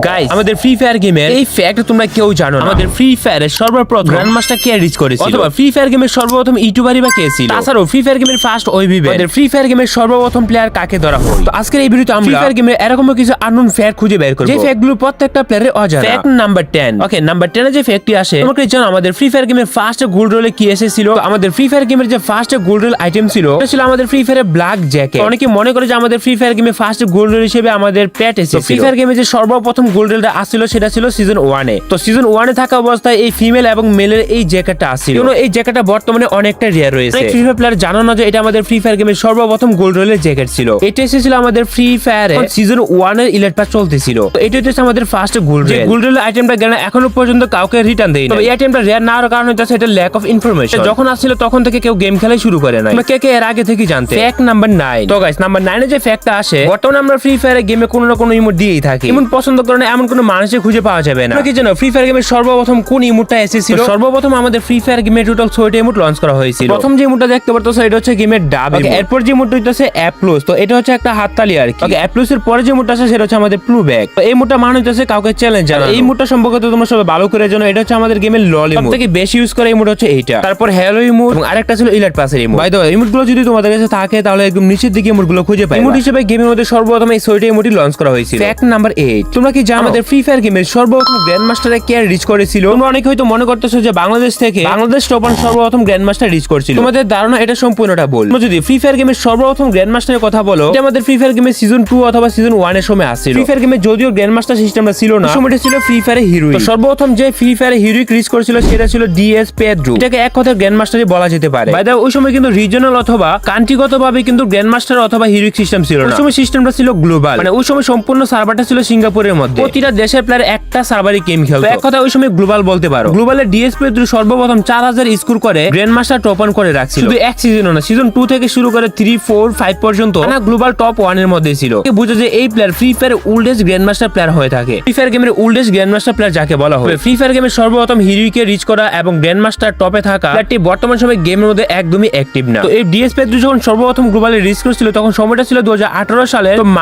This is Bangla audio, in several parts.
গাইস, আমাদের ফ্রি ফায়ার গেমের এই ফ্যাক্ট তোমরা কেউ জানো না। আমাদের ফ্রি ফায়ারের সর্বপ্রথম গ্র্যান্ড মাস্টার কে রিচ করেছিল, অথবা ফ্রি ফায়ার গেমের সর্বপ্রথম ইউটিউবারই বা কে ছিল। তাছাড়াও ফ্রি ফায়ার গেমের ফার্স্ট ওইভিভে আমাদের ফ্রি ফায়ার গেমের সর্বপ্রথম প্লেয়ার কাকে ধরা হয়। তো আজকের এই ভিডিওতে আমরা ফ্রি ফায়ার গেমের এরকম কিছু আননোন ফ্যাক্ট খুঁজে বের করব, যে ফ্যাক্টগুলো প্রত্যেকটা প্লেয়ারের অজানা। Fact number 10। ওকে, নাম্বার 10 এ যে ফ্যাক্টটি আসে, তোমরা কি জানো আমাদের ফ্রি ফায়ার গেমের ফার্স্ট গোল্ড রোলে কি এসেছিল? আমাদের ফ্রি ফায়ার গেমের যে ফার্স্ট গোল্ড রোল আইটেম ছিল সেটা ছিল আমাদের ফ্রি ফায়ারের ব্ল্যাক জ্যাকেট। অনেকে মনে করে যে আমাদের ফ্রি ফায়ার গেমে ফার্স্ট গোল্ড রোল হিসেবে আমাদের প্যাট এসেছিল। ফ্রি ফায়ার গেমে যে সর্বপ্রথম গোল্ড রোলটা আসছিল সেটা ছিল সিজন 1 এ। তো সিজন 1 এ থাকা অবস্থায় এই ফিমেল এবং মেলের এই জ্যাকেটটা আসছিল। কিন্তু এই জ্যাকেটটা বর্তমানে অনেকটা রেয়ার রয়েছে। ফ্রি ফায়ার প্লেয়ার জানো না যে এটা আমাদের ফ্রি ফায়ার গেমের সর্বপ্রথম গোল্ড রোলের জ্যাকেট ছিল। এটা এসেছিল আমাদের ফ্রি ফায়ারে সিজন 1 এর ইলেট পাস চলতেছিল। তো এটা হচ্ছে আমাদের ফার্স্ট গোল্ড রোল। গোল্ড রোলের আইটেমটা গেলে এখনো পর্যন্ত কাউকে রিটার্ন দেয়নি। তবে এই আইটেমটা রেয়ার না হওয়ার কারণ হচ্ছে এটা ল্যাক অফ ইনফরমেশন। যখন আসছিল তখন থেকে কেউ গেম খেলাই শুরু করে না। তোমরা কে এর আগে থেকে জানতে। Fact number 9। তো গাইস, নাম্বার 9 এ যে ফ্যাক্টটা আসে, বর্তমানে আমরা ফ্রি ফায়ারে গেমে কোনো না কোনো ইমোট দিয়েই থাকি। ইমোট পছন্দ করে না এমন কোনো মানুষই খুঁজে পাওয়া যাবে না। তোমরা কি জানো ফ্রি ফায়ার গেমের সর্বপ্রথম কোন ইমোটটা এসেছিল? সর্বপ্রথম আমাদের ফ্রি ফায়ার গেমে টোটাল 6টা ইমোট লঞ্চ করা হয়েছিল। প্রথম যে ইমোটটা দেখতে পারতেছো এটা হচ্ছে গেমের ডাব। এরপর যে ইমোটটা হচ্ছে অ্যাপ্লুস। তো এটা হচ্ছে একটা হাততালি আর কি। ওকে, অ্যাপ্লুস এর পরে যে ইমোটটা আছে সেটা হচ্ছে আমাদের প্লু ব্যাক। তো এই ইমোটটা মানে হচ্ছে কাউকে চ্যালেঞ্জ জানানো। এই ইমোটটা সম্পর্কে তোমরা সবাই ভালো করে জানো। এটা হচ্ছে আমাদের গেমের লল ইমোট। সবথেকে বেশি ইউজ করা ইমোট হচ্ছে এইটা। তারপর হ্যালো ইমোট এবং আরেকটা ছিল ইলাইট পাসের ইমোট। বাই দ্য ওয়ে, ইমোটগুলো যদি তোমাদের কাছে থাকে তাহলে একদম নিচের দিকে ইমোটগুলো খুঁজে পাবে। ইমোট হিসেবে গেমের মধ্যে সর্বপ্রথম এই 6টা ইমোটই লঞ্চ করা হয়েছিল। Fact number 8। তোমরা কি জানো আমাদের ফ্রি ফায়ার গেমের সর্বপ্রথম গ্র্যান্ড মাস্টারে কে রিচ করেছিল? তোমরা অনেকে হয়তো মনে করতেছো যে বাংলাদেশ থেকে বাংলাদেশ টপ 1 সর্বপ্রথম গ্র্যান্ড মাস্টার রিচ করেছিল। তোমাদের ধারণা এটা সম্পূর্ণটা ভুল। তোমরা যদি ফ্রি ফায়ার গেমের সর্বপ্রথম গ্র্যান্ড মাস্টারের কথা বলো, এটা আমাদের ফ্রি ফায়ার গেমের সিজন 2 অথবা সিজন 1 এর সময় আসছিল। ফ্রি ফায়ার গেমে যদিও গ্র্যান্ড মাস্টার সিস্টেমটা ছিল না, সময়টা ছিল ফ্রি ফায়ারে হিরোইক। সর্বপ্রথম যে ফ্রি ফায়ারে হিরোইক রিচ করেছিল সেটা ছিল ডিএস পেড্রো। এটাকে এক কথায় গ্র্যান্ড মাস্টারই বলা যেতে পারে। বাই দ্য ওই সময় কিন্তু রিজিওনাল অথবা কান্ট্রিগতভাবে কিন্তু গ্র্যান্ড মাস্টার অথবা হিরোইক সিস্টেম ছিল না। ওই সময় সিস্টেমটা ছিল গ্লোবাল, মানে ওই সময় সম্পূর্ণ সার্ভারটা ছিল সিঙ্গাপুরের মধ্যে। প্রতিটা দেশের প্লেয়ার একটা সার্ভারে গেম খেলতো। এক কথা ওই সময় গ্লোবাল বলতে পারো। গ্লোবালের ডিএস পেড্রো সর্বপ্রথম 4000 স্কোর করে গ্র্যান্ড মাস্টার টপ 1 করে রাখছিল। শুধু এক সিজনও না, সিজন 2 থেকে শুরু করে 3, 4, 5 পর্যন্ত না গ্লোবাল টপ 1 এর মধ্যে ছিল। বুঝো যে এই player free fire oldest grand master player হয়ে থাকে। ফ্রি ফায়ার গেমের ওল্ডেস্ট গ্র্যান্ড মাস্টার প্লেয়ার যাকে বলা হয়। ফ্রি ফায়ার গেমের সর্বপ্রথম হিরোইকে রিচ করা এবং গ্র্যান্ড মাস্টার টপে থাকা প্লেয়ারটি বর্তমান সময়ে গেমের মধ্যে একদমই অ্যাক্টিভ না। তো এই ডিএস পেড্রো যখন সর্বপ্রথম গ্লোবালে রিচ করেছিল তখন সময়টা ছিল 2018 সালের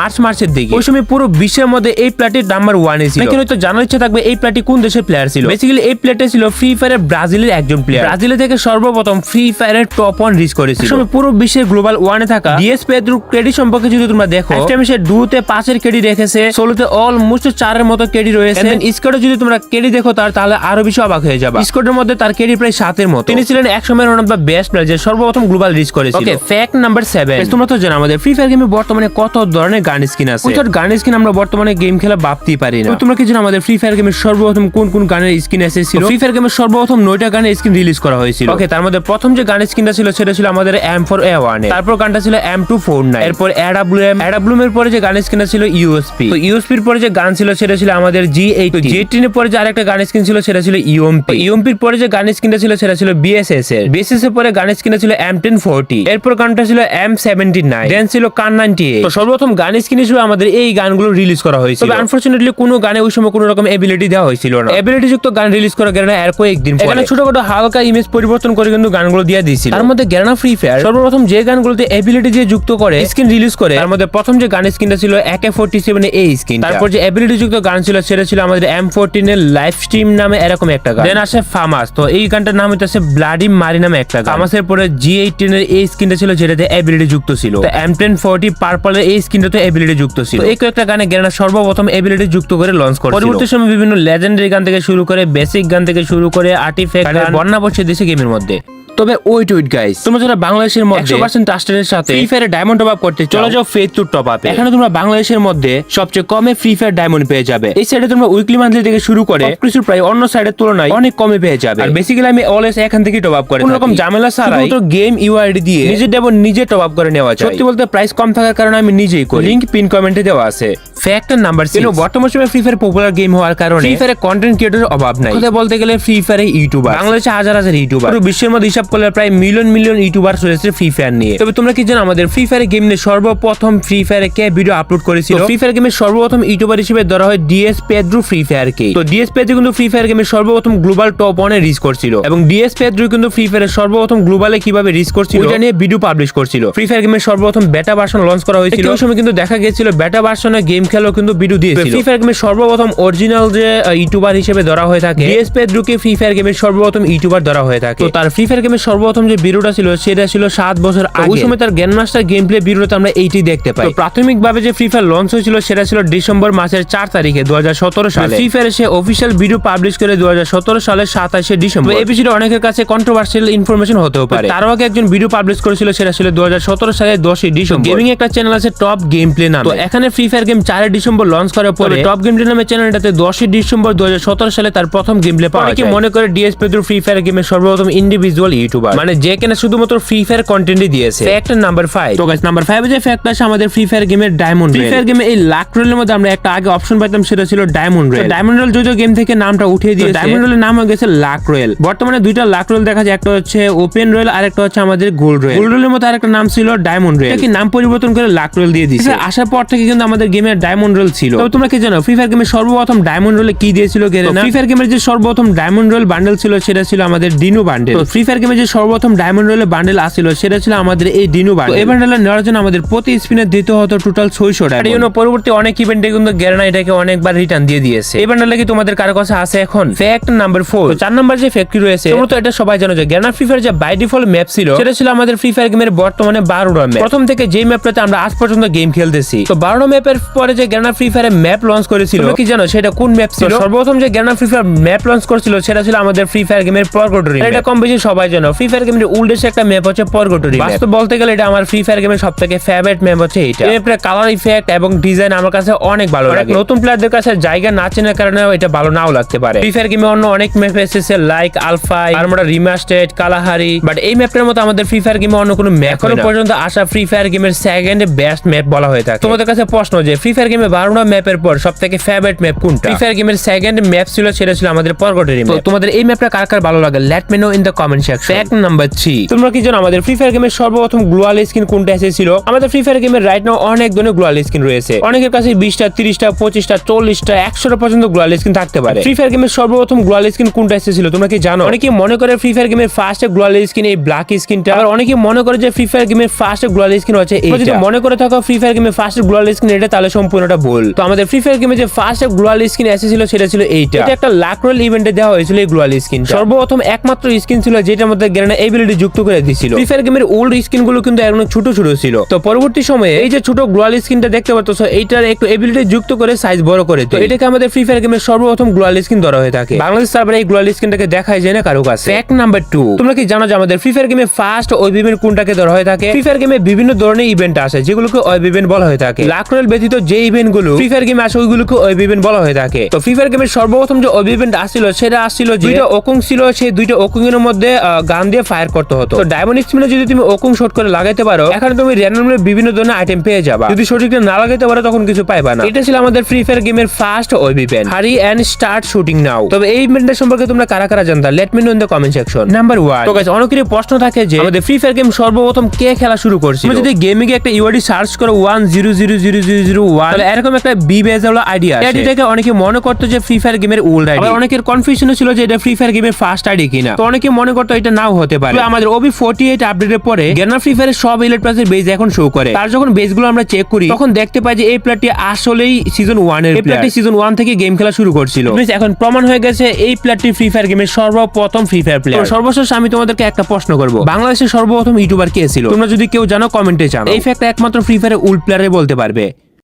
মার্চের দিকে। ওই সময় পুরো বিশ্বের মধ্যে এই প্লেয়ারটি নাম্বার 1 এ ছিল। কিন্তু জানার ইচ্ছা থাকবে এই প্লেয়ারটি কোন দেশের প্লেয়ার ছিল। বেসিক্যালি এই প্লেয়ারটি ছিল ফ্রি ফায়ারের ব্রাজিলের একজন প্লেয়ার। ব্রাজিল থেকে সর্বপ্রথম ফ্রি ফায়ারের টপ 1 রিচ করেছিল। সময় পুরো বিশ্বের গ্লোবাল 1 এ থাকা ডিএস পেড্রো ক্রেডিট সম্পর্কে যদি তোমরা দেখো, সে 2 তে 5 এর ক্রেডিট রেখেছে, 16 তে অলমোস্ট 4 এর মতো ক্রেডিট রয়েছে। দেন স্কোয়াডে যদি তোমরা ক্রেডিট দেখো তাহলে আরো বেশি অবাক হয়ে যাবে। স্কোয়াডের মধ্যে তার ক্রেডিট প্রায় 7 এর মতো। তিনি ছিলেন এক সময়ের one of the best player যে সর্বপ্রথম গ্লোবাল রিচ করেছিল। ওকে, ফ্যাক্ট নাম্বার 7। তোমরা তো জানো আমাদের ফ্রি ফায়ার গেমে বর্তমানে কত ধরনের গান স্কিন আছে। ওই গান স্কিন আমরা বর্তমানে গেম খেলা ভাবতেই পারি না। তোমরা কি জানো আমাদের ফ্রি ফায়ার গেমের সর্বপ্রথম কোন গানের স্কিন এসেছিল? ফ্রি ফায়ার গেমের সর্বপ্রথম 9টা গানের স্কিন রিলিজ করা হয়েছিল। ওকে, তার মধ্যে প্রথম যে গানের স্কিনটা ছিল সেটা ছিল আমাদের M4A1 এ। তারপর গানটা ছিল M249। এরপর AWM এর পরে যে গানের স্কিনটা ছিল ইউএসপি। তো ইউএসপি এর পরে যে গান ছিল সেটা ছিল আমাদের G18। G18 এর পরে যে আরেকটা গানের স্কিন ছিল সেটা ছিল ইউএমপি। ইউএমপি এর পরে যে গানের স্কিনটা ছিল সেটা ছিল বিএসএস এর। বিএসএস এর পরে গানের স্কিনটা ছিল M1040। এরপর গানটা ছিল M79। দেন ছিল Kar98। তো সর্বপ্রথম গান স্কিন হিসেবে আমাদের এই গানগুলো রিলিজ করা হয়েছিল। তবে আনফরচুনেটলি কোনো গানে ওই সময় কোনো রকম এবিলিটি দেওয়া হয়েছিল না। এবিলিটি যুক্ত গান রিলিজ করা গেলে এর কয়েকদিন পরে এখানে ছোটখাটো হালকা ইমেজ পরিবর্তন করে কিন্তু গানগুলো দিয়ে দিয়েছিল। তার মধ্যে গ্যারানা ফ্রি ফায়ার সর্বপ্রথম যে গানগুলোতে এবিলিটি দিয়ে যুক্ত করে স্কিন রিলিজ করে, তার মধ্যে প্রথম যে গানের স্কিনটা ছিল AK47 এর এই স্কিন। তারপর যে এবিলিটি যুক্ত গান ছিল সেটা ছিল আমাদের M14 এর লাইভ স্ট্রিম নামে এরকম একটা গান। দেন আসে ফামাস। তো এই গানটার নাম হচ্ছে ব্লাডি মারি নামে একটা গান। ফামাসের পরে G18 এর এই স্কিনটা ছিল যেটাতে এবিলিটি যুক্ত ছিল। তো M1040 পার্পল এর এই স্কিনটাতে এবিলিটি যুক্ত ছিল। এই কয়েকটা গানে গ্যারানা সর্বপ্রথম এবিলিটি যুক্ত করে লঞ্চ করেছিল। পরবর্তী সময় বিভিন্ন লেজেন্ডারি গান থেকে শুরু করে বেসিক গান থেকে শুরু করে আর্টিফ্যাক্ট গান বন্যা বসে দিয়েছে গেমের মধ্যে। তবে ওয়েট গাইস, তোমরা যারা বাংলাদেশের মধ্যে 100% ট্রাস্টেডের সাথে ফ্রি ফায়ারে ডায়মন্ড টপ আপ করতে চলে যাও ফেজ টু টপ আপে। এখানে তোমরা বাংলাদেশের মধ্যে সবচেয়ে কমে ফ্রি ফায়ার ডায়মন্ড পেয়ে যাবে। এই সাইডে তোমরা উইকলি মান্থলি থেকে শুরু করে সবকিছু প্রায় অন্য সাইডের তুলনায় অনেক কমে পেয়ে যাবে। আর বেসিক্যালি আমি অলওয়েজ এখান থেকে টপ আপ করে কোনো রকম ঝামেলা ছাড়াই তো গেম ইউআইডি দিয়ে নিজে ডায়মন্ড নিজে টপ আপ করে নেওয়া যায়। সত্যি বলতে প্রাইস কম থাকার কারণে আমি নিজেই করি। লিংক পিন কমেন্টে দেওয়া আছে। Factor number 6। বর্তমান সময়ে ফ্রি ফায়ার পপুলার গেম হওয়ার কারণে ফ্রি ফায়ারে কন্টেন্ট ক্রিয়েটরের অভাব নাই। কথা বলতে গেলে ফ্রি ফায়ারে ইউটিউবার বাংলাদেশে হাজার হাজার ইউটিউবার পুরো বিশ্বের মধ্যে হিসাব করলে প্রায় মিলিয়ন মিলিয়ন ইউটিউবার রয়েছে ফ্রি ফায়ার নিয়ে। তবে তোমরা কি জানো আমাদের ফ্রি ফায়ার গেম নিয়ে সর্বপ্রথম ফ্রি ফায়ারে কে ভিডিও আপলোড করেছিল? ফ্রি ফায়ার গেমের সর্বপ্রথম ইউটিউবার হিসেবে ধরা হয় ডিএস পেদ্রু ফ্রি ফায়ার কে। তো ডিএস পেদ্রু কিন্তু ফ্রি ফায়ার গেমের সর্বপ্রথম গ্লোবাল টপ 1 এ রিচ করছিল এবং ডিএস পেদ্রু কিন্তু ফ্রি ফায়ারের সর্বপ্রথম গ্লোবালে কিভাবে রিচ করছিল ওইটা নিয়ে ভিডিও পাবলিশ করছিল। ফ্রি ফায়ার গেমের সর্বপ্রথম বেটা ভার্সন লঞ্চ করা হয়েছিল, ওই সময় কিন্তু দেখা গিয়েছিল বেটা ভার্সনে গেম খেলেও কিন্তু ভিডিও দিয়েছিল। ফ্রি ফায়ার গেমের সর্বপ্রথম অরিজিনাল যে ইউটিউবার হিসেবে ধরা হয়ে থাকে ডিএস পেদ্রুকে ফ্রি ফায়ার গেমের সর্বপ্রথম ইউটিউবার ধরা হয়ে থাকে। তো তার ফ্রি ফায়ার গেমের সর্বপ্রথম যে ভিডিওটা ছিল সেটা ছিল 7 বছর আগে। ওই সময় তার গ্র্যান্ড মাস্টার গেম প্লে ভিডিওতে আমরা এইটি দেখতে পাই। তো প্রাথমিকভাবে যে ফ্রি ফায়ার লঞ্চ হয়েছিল সেটা ছিল ডিসেম্বর মাসের 4 তারিখে 2017 সালে। ফ্রি ফায়ারে সে অফিশিয়াল ভিডিও পাবলিশ করে 2017 সালের 27 ডিসেম্বর। এই বিষয়টা অনেকের কাছে কন্ট্রোভার্সিয়াল ইনফরমেশন হতেও পারে। তারও আগে একজন ভিডিও পাবলিশ করেছিল, সেটা ছিল 2017 সালের 10 ডিসেম্বর। গেমিং একটা চ্যানেল আছে টপ গেম প্লে নামে। তো এখানে free fire game 4 December launch করার পরে টপ গেম প্লে নামে চ্যানেলটাতে 10 ডিসেম্বর 2017 সালে তার প্রথম গেম প্লে পাওয়া যায়। অনেকে মনে করে ডিএস পেদ্রু ফ্রি ফায়ার গেমের সর্বপ্রথম ইন্ডিভিজুয়াল ইউটিউবার, মানে যে কিনা শুধুমাত্র ফ্রি ফায়ার কন্টেন্টই দিয়েছে। Fact number 5। তো গাইস নাম্বার 5 এ যে ফ্যাক্ট আছে আমাদের ফ্রি ফায়ার গেমের ডায়মন্ড রেল। ফ্রি ফায়ার গেমে এই লাক রেলের মধ্যে আমরা একটা আগে অপশন পাইতাম, সেটা ছিল ডায়মন্ড রেল। ডায়মন্ড রেল যদিও গেম থেকে নামটা উঠিয়ে দিয়েছে, ডায়মন্ড রেলের নাম হয়ে গেছে লাক রেল। বর্তমানে দুইটা লাক রেল দেখা যায়, একটা হচ্ছে ওপেন রেল আর একটা হচ্ছে আমাদের গোল্ড রেল। গোল্ড রেলের মধ্যে আরেকটা নাম ছিল ডায়মন্ড রেল, কি নাম পরিবর্তন করে লাক রেল দিয়ে দিয়েছে। আসার পর থেকে কিন্তু আমাদের গেমের ডায়মন্ড রেল ছিল। তবে তোমরা কি জানো ফ্রি ফায়ার গেমের সর্বপ্রথম ডায়মন্ড রেলে কি দিয়েছিল গেরেনা? ফ্রি ফায়ার গেমের যে সর্বপ্রথম ডায়মন্ড রেল বান্ডেল ছিল সেটা ছিল আমাদের ডিনু বান্ডেল। তো ফ্রি ফায়ার গেমের যে সর্বপ্রথম ডায়মন্ড রেল বান্ডেল আসছিল সেটা ছিল আমাদের এই ডিনু বান্ডেল। এই বান্ডেল নেওয়ার জন্য আমাদের প্রতি স্পিনে দিতে হতো টোটাল 600 টাকা। এই জন্য পরবর্তী অনেক ইভেন্টে কিন্তু গেরেনা এটাকে অনেকবার রিটার্ন দিয়ে দিয়েছে। এই বান্ডেল কি তোমাদের কারো কাছে আছে এখন? Fact number 4। 4 নাম্বার যে ফ্যাক্টরি রয়েছে তোমরা তো এটা সবাই জানো যে গেরেনা ফ্রি ফায়ার যে বাই ডিফল্ট ম্যাপ ছিল সেটা ছিল আমাদের ফ্রি ফায়ার গেমের বর্তমানে 12টা ম্যাপ। প্রথম থেকে যেই ম্যাপটাতে আমরা আজ পর্যন্ত গেম খেলতেছি। তো 12টা ম্যাপের পরে যে Garena free fire map launch করেছিল তোমরা কি জানো সেটা কোন ম্যাপ ছিল? সর্বপ্রথম যে Garena free fire map launch করেছিল সেটা ছিল আমাদের ফ্রি ফায়ার গেমের পরগটরি। এটা কম বেশি সবাই জানো। ফ্রি ফায়ার গেমের উল্ডেছে একটা ম্যাপ হচ্ছে পরগটরি। বাস্তব বলতে গেলে এটা আমার ফ্রি ফায়ার গেমের সবথেকে ফেভারিট ম্যাপ হচ্ছে এটা। এই ম্যাপের কালার ইফেক্ট এবং ডিজাইন আমার কাছে অনেক ভালো লাগে। নতুন প্লেয়ারদের কাছে জায়গা না চেনার কারণে এটা ভালো নাও লাগতে পারে। ফ্রি ফায়ার গেমে অন্য অনেক ম্যাপ এসেছে লাইক আলফাই, আরমাডা রিমাস্টার্ড, কালাহারি, বাট এই ম্যাপটার মতো আমাদের ফ্রি ফায়ার গেমে অন্য কোনো ম্যাপ এখনো পর্যন্ত আসা ফ্রি ফায়ার গেমের সেকেন্ড বেস্ট ম্যাপ বলা হয়ে থাকে। তোমাদের কাছে প্রশ্ন যে ফ্রি ফায়ার গেমে 12টা ম্যাপের পর সবথেকে ফেভারিট ম্যাপ কোনটা? ফ্রি ফায়ার গেমের সেকেন্ড ম্যাপ ছিল সেটা ছিল আমাদের পরগটরি ম্যাপ। তোমাদের এই ম্যাপটা কার কার ভালো লাগে late me know in the comment section. Fact number 3। তোমরা কি জানো আমাদের ফ্রি ফায়ার গেমের সর্বপ্রথম গ্লোবাল স্কিন কোনটা এসেছিল? আমাদের ফ্রি ফায়ার গেমের রাইট নাও অনেক ধরনের গ্লোবাল স্কিন রয়েছে। অনেকের কাছে 20টা, 30টা, 25টা, 40টা, 100টা পর্যন্ত গ্লোবাল স্কিন থাকতে পারে। ফ্রি ফায়ার গেমের সর্বপ্রথম গ্লোবাল স্কিন কোনটা এসেছিল তোমরা কি জানো? অনেকে মনে করে ফ্রি ফায়ার গেমের ফার্স্ট গ্লোবাল স্কিন এই ব্ল্যাক স্কিনটা, আর অনেকে মনে করে যে ফ্রি ফায়ার গেমের ফার্স্ট গ্লোবাল স্কিন হচ্ছে এইটা। যদি মনে করে থাকো ফ্রি ফায়ার গেমের ফার্স্ট গ্লোবাল স্কিন এটা, তাহলে সম্পূর্ণটা ভুল। তো আমাদের ফ্রি ফায়ার গেমে যে ফার্স্ট গ্লোবাল স্কিন এসেছিল সেটা ছিল এইটা। এটা একটা লাক রোল ইভেন্টে দেওয়া হয়েছিল এই গ্লোবাল স্কিন। সর্বপ্রথম একমাত্র স্কিন ছিল যেটার মধ্যে গেরেনা এবিলিটি যুক্ত করে দিয়েছিল। ফ্রি ফায়ার গেমের ওল্ড স্কিন গুলো কিন্তু এখন ছোট ছোট ছিল। তো পরবর্তী সময়ে এই যে ছোট গ্লোবাল স্কিনটা দেখতে পাচ্ছ এইটার একটু এবিলিটি যুক্ত করে সাইজ বড় করে তো এটাকে আমাদের ফ্রি ফায়ার গেমের সর্বপ্রথম গ্লোবাল স্কিন ধরা হয়ে থাকে। বাংলাদেশ সার্ভারে এই গ্লোবাল স্কিনটাকে দেখাই যায় না কারো কাছে। Fact number 2। তোমরা কি জানো যে আমাদের ফ্রি ফায়ার গেমে ফার্স্ট ওয়েব ইভেন্ট কোনটাকে ধরা হয়ে থাকে? ফ্রি ফায়ার গেমে বিভিন্ন ধরনের ইভেন্ট আছে যেগুলোকে ওয়েব ইভেন্ট বলা হয়ে থাকে। লাক রয়েল ব্যতীত যে ইভেন্ট গুলো ফ্রি ফায়ার গেমে আসে ওইগুলোকে ওয়েব ইভেন্ট বলা হয়ে থাকে। তো ফ্রি ফায়ার গেমের সর্বপ্রথম যে ওয়েব ইভেন্ট আসছিল সেটা আসছিল যে দুইটা ওকুং ছিল, সেই দুইটা ওকুং এর মধ্যে গান দিয়ে ফায়ার করতে হতো। তো ডায়মন্ড স্পিনে যদি তুমি ওকুং শট করে লাগাইতে পারো এখানে তুমি র্যান্ডমলি বিভিন্ন ধরনের আইটেম পেয়ে যাবা। যদি সঠিক না লাগাইতে পারো তখন কিছু পাইবা না। এটা ছিল আমাদের ফ্রি ফায়ার গেমের first wave event. Hurry and start shooting now. তবে এই ইভেন্টের সম্পর্কে তোমরা কারা কারা জানতা let me know in the comment section. Number 1। তো গাইস অনেকেরই প্রশ্ন থাকে যে আমাদের ফ্রি ফায়ার গেম সর্বপ্রথম কে খেলা শুরু করছিল? তুমি যদি গেমিং এ একটা ইউআইডি সার্চ করো 10000001 তাহলে এরকম একটা বি বেজ হলো আইডিয়া আসে। এটাকে অনেকে মনে করতো যে ফ্রি ফায়ার গেমের ওল্ড আইডি। আবার অনেকের কনফিউশন ছিল যে এটা ফ্রি ফায়ার গেমের ফার্স্ট আইডি কিনা। তো অনেকে মনে করতো এটা নাও হতে পারে। আমাদের OB48 আপডেটের পরে গেরেনা ফ্রি ফায়ারের সব ইলিট প্লেয়ারের বেজ এখন শো করে। তার যখন বেজগুলো আমরা চেক করি তখন দেখতে পাই যে এই প্লেয়ারটি আসলেই সিজন 1 এর প্লেয়ার। এই সিজন 1 থেকে গেম খেলা শুরু করছিল। এখন প্রমাণ হয়ে গেছে এই প্লেয়ারটি ফ্রি ফায়ার গেমের সর্বপ্রথম ফ্রি ফায়ার প্লেয়ার। সর্বশেষ আমি তোমাদেরকে একটা প্রশ্ন করব, বাংলাদেশের সর্বপ্রথম ইউটিউবার কে ছিল? তোমরা যদি কেউ জানো কমেন্টে জানাও। এই ফ্যাক্ট একমাত্র ফ্রি ফায়ারের ওল্ড প্লেয়ারই বলতে পারবে।